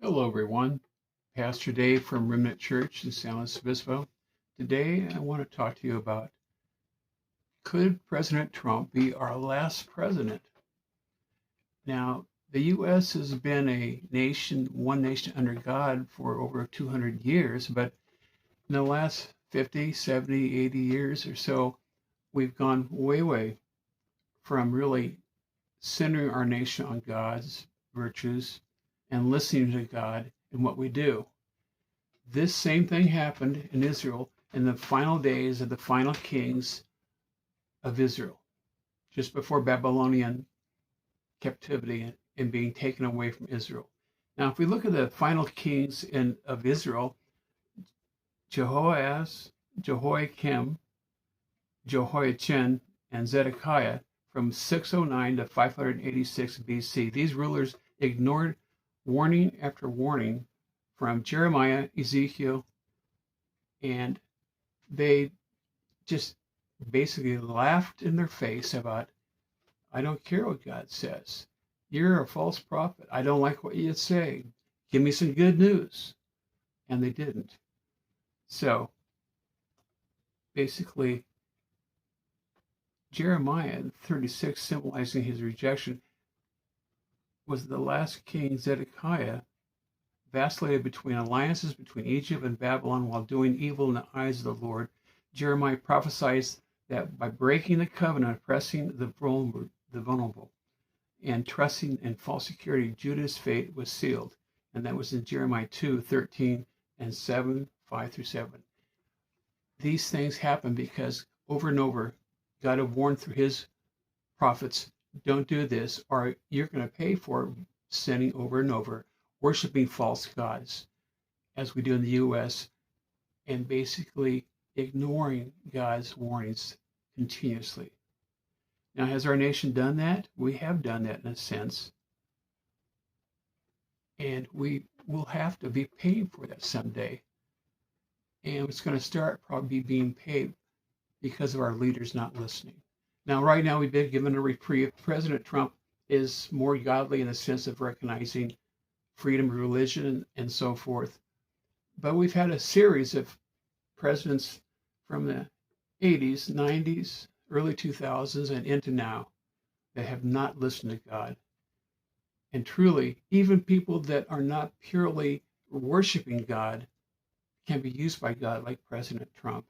Hello, everyone. Pastor Dave from Remnant Church in San Luis Obispo. Today, I want to talk to you about, could President Trump be our last president? Now, the U.S. has been a nation, one nation under God for over 200 years, but in the last 50, 70, 80 years or so, we've gone way from really centering our nation on God's virtues and listening to God in what we do. This same thing happened in Israel in the final days of the final kings of Israel, just before Babylonian captivity and being taken away from Israel. Now, if we look at the final kings of Israel, Jehoahaz, Jehoiakim, Jehoiachin, and Zedekiah from 609 to 586 BC. These rulers ignored warning after warning from Jeremiah, Ezekiel, and they just basically laughed in their face about, I don't care what God says. You're a false prophet. I don't like what you say. Give me some good news. And they didn't. So basically, Jeremiah 36, symbolizing his rejection, was the last king. Zedekiah vacillated between alliances between Egypt and Babylon while doing evil in the eyes of the Lord. Jeremiah prophesied that by breaking the covenant, oppressing the vulnerable, and trusting in false security, Judah's fate was sealed. And that was in Jeremiah 2:13 and 5 through 7. These things happen because over and over, God had warned through his prophets, don't do this, or you're going to pay for sinning over and over, worshiping false gods, as we do in the U.S., and basically ignoring God's warnings continuously. Now, has our nation done that? We have done that in a sense. And we will have to be paying for that someday. And it's going to start probably being paid because of our leaders not listening. Now, right now, we've been given a reprieve. President Trump is more godly in the sense of recognizing freedom of religion and so forth. But we've had a series of presidents from the 80s, 90s, early 2000s, and into now that have not listened to God. And truly, even people that are not purely worshiping God can be used by God, like President Trump.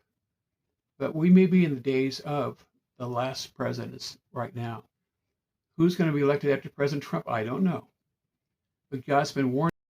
But we may be in the days of the last presidents right now. Who's going to be elected after President Trump? I don't know. But God's been warning